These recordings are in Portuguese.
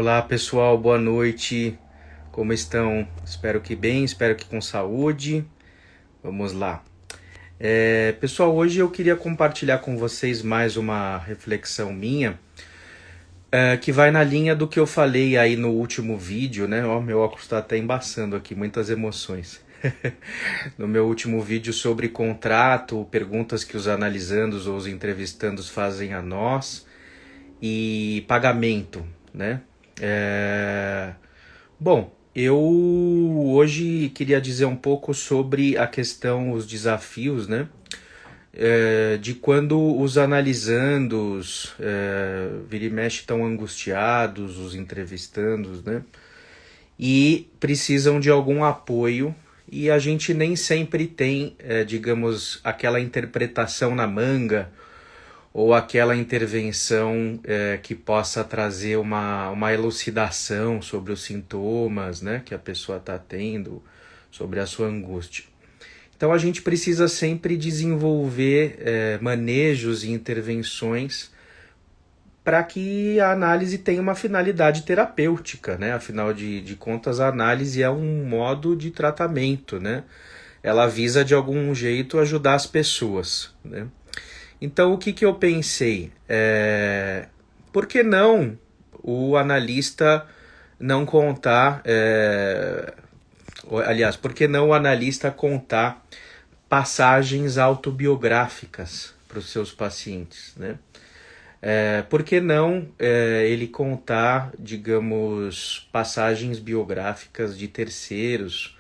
Olá pessoal, boa noite, como estão? Espero que bem, espero que com saúde. Vamos lá. Pessoal, hoje eu queria compartilhar com vocês mais uma reflexão minha, que vai na linha do que eu falei aí no último vídeo, né? Ó, meu óculos está até embaçando aqui, muitas emoções. No meu último vídeo sobre contrato, perguntas que os analisandos ou os entrevistandos fazem a nós e pagamento, né? Bom, eu hoje queria dizer um pouco sobre a questão, os desafios, né? De quando os analisandos vira e mexe estão angustiados, os entrevistandos, né? E precisam de algum apoio e a gente nem sempre tem, digamos, aquela interpretação na manga ou aquela intervenção que possa trazer uma elucidação sobre os sintomas, né, que a pessoa está tendo, sobre a sua angústia. Então a gente precisa sempre desenvolver manejos e intervenções para que a análise tenha uma finalidade terapêutica, né? Afinal de contas, a análise é um modo de tratamento, né? Ela visa de algum jeito ajudar as pessoas, né? Então, o que eu pensei? Por que não o analista não contar... aliás, por que não o analista contar passagens autobiográficas para os seus pacientes, né? Por que não ele contar, digamos, passagens biográficas de terceiros,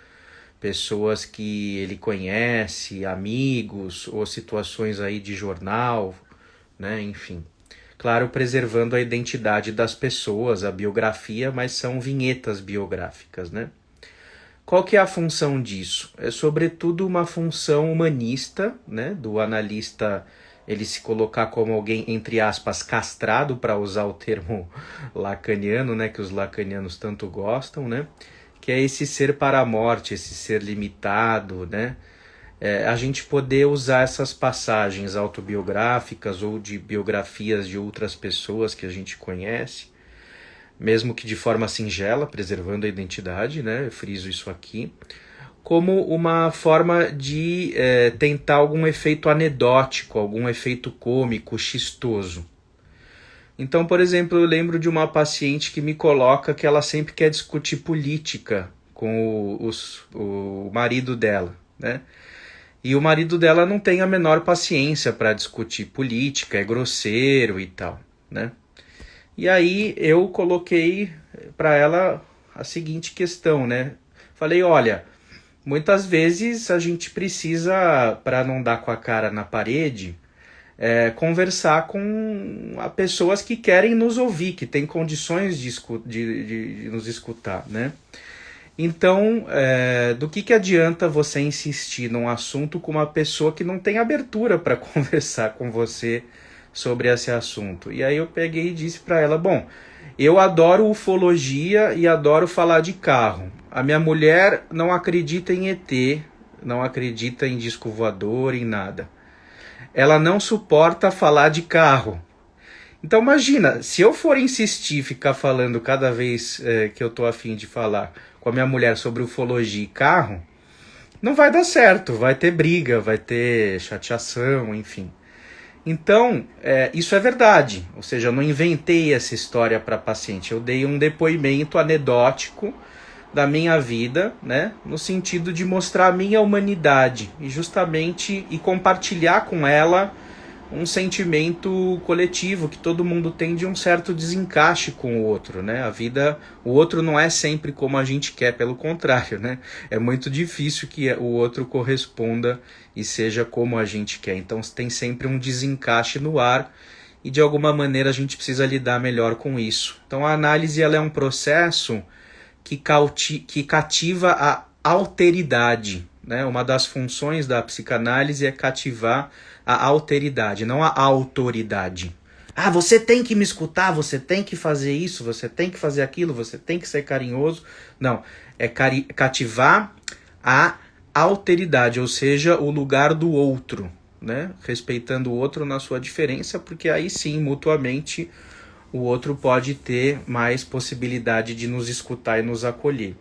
pessoas que ele conhece, amigos, ou situações aí de jornal, né, enfim. Claro, preservando a identidade das pessoas, a biografia, mas são vinhetas biográficas, né? Qual que é a função disso? É sobretudo uma função humanista, né, do analista ele se colocar como alguém, entre aspas, castrado, para usar o termo lacaniano, né, que os lacanianos tanto gostam, né? Que é esse ser para a morte, esse ser limitado, né? A gente poder usar essas passagens autobiográficas ou de biografias de outras pessoas que a gente conhece, mesmo que de forma singela, preservando a identidade, né? Eu friso isso aqui, como uma forma de tentar algum efeito anedótico, algum efeito cômico, chistoso. Então, por exemplo, eu lembro de uma paciente que me coloca que ela sempre quer discutir política com o marido dela, né? E o marido dela não tem a menor paciência para discutir política, é grosseiro e tal, né? E aí eu coloquei para ela a seguinte questão, né? Falei, olha, muitas vezes a gente precisa, para não dar com a cara na parede, conversar com pessoas que querem nos ouvir, que têm condições de nos escutar, né? Então, do que adianta você insistir num assunto com uma pessoa que não tem abertura para conversar com você sobre esse assunto? E aí eu peguei e disse para ela, bom, eu adoro ufologia e adoro falar de carro. A minha mulher não acredita em ET, não acredita em disco voador, em nada. Ela não suporta falar de carro. Então imagina, se eu for insistir, ficar falando cada vez que eu tô a fim de falar com a minha mulher sobre ufologia e carro, não vai dar certo, vai ter briga, vai ter chateação, enfim. Então, isso é verdade, ou seja, eu não inventei essa história para paciente, eu dei um depoimento anedótico da minha vida, né, no sentido de mostrar a minha humanidade e justamente compartilhar com ela um sentimento coletivo que todo mundo tem de um certo desencaixe com o outro, né? A vida, o outro não é sempre como a gente quer, pelo contrário, né? É muito difícil que o outro corresponda e seja como a gente quer. Então tem sempre um desencaixe no ar e de alguma maneira a gente precisa lidar melhor com isso. Então a análise ela é um processo que cativa a alteridade, né? Uma das funções da psicanálise é cativar a alteridade, não a autoridade. Ah, você tem que me escutar, você tem que fazer isso, você tem que fazer aquilo, você tem que ser carinhoso. Não, é cativar a alteridade, ou seja, o lugar do outro, né? Respeitando o outro na sua diferença, porque aí sim, mutuamente, o outro pode ter mais possibilidade de nos escutar e nos acolher.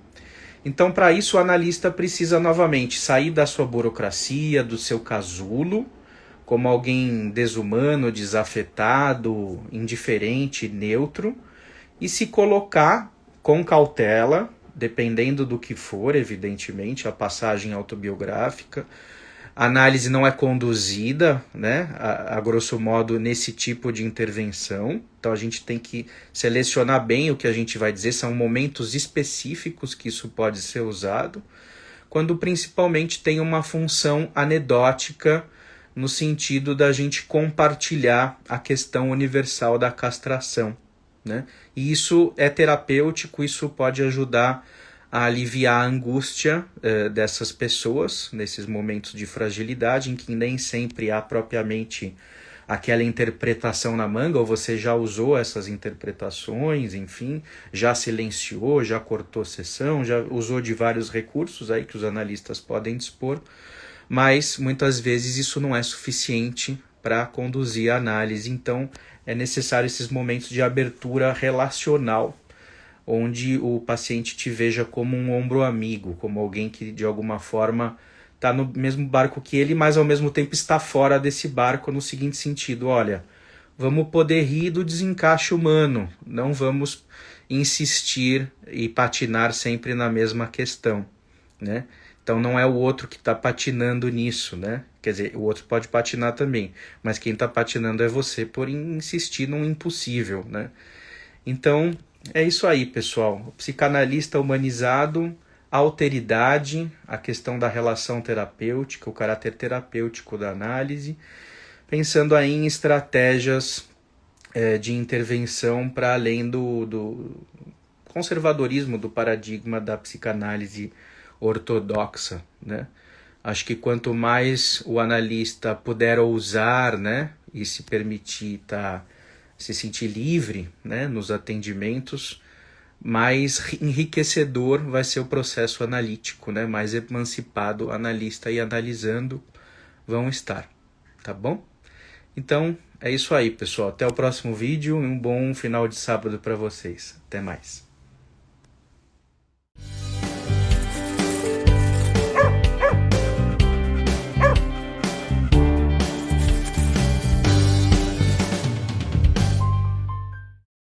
Então, para isso, o analista precisa novamente sair da sua burocracia, do seu casulo, como alguém desumano, desafetado, indiferente, neutro, e se colocar com cautela, dependendo do que for, evidentemente, a passagem autobiográfica. A análise não é conduzida, né, a grosso modo, nesse tipo de intervenção. Então a gente tem que selecionar bem o que a gente vai dizer, são momentos específicos que isso pode ser usado, quando principalmente tem uma função anedótica, no sentido da gente compartilhar a questão universal da castração, né? E isso é terapêutico, isso pode ajudar a aliviar a angústia dessas pessoas nesses momentos de fragilidade, em que nem sempre há propriamente aquela interpretação na manga, ou você já usou essas interpretações, enfim, já silenciou, já cortou sessão, já usou de vários recursos aí que os analistas podem dispor, mas muitas vezes isso não é suficiente para conduzir a análise, então é necessário esses momentos de abertura relacional, onde o paciente te veja como um ombro amigo, como alguém que de alguma forma está no mesmo barco que ele, mas ao mesmo tempo está fora desse barco no seguinte sentido: olha, vamos poder rir do desencaixe humano, não vamos insistir e patinar sempre na mesma questão, né? Então não é o outro que está patinando nisso, né? Quer dizer, o outro pode patinar também, mas quem está patinando é você por insistir num impossível, né? Então, é isso aí, pessoal. O psicanalista humanizado, a alteridade, a questão da relação terapêutica, o caráter terapêutico da análise, pensando aí em estratégias de intervenção para além do conservadorismo do paradigma da psicanálise ortodoxa, né? Acho que quanto mais o analista puder ousar, né, e se permitir se sentir livre, né, nos atendimentos, mais enriquecedor vai ser o processo analítico, né, mais emancipado o analista e analisando vão estar, tá bom? Então, é isso aí, pessoal. Até o próximo vídeo e um bom final de sábado para vocês. Até mais.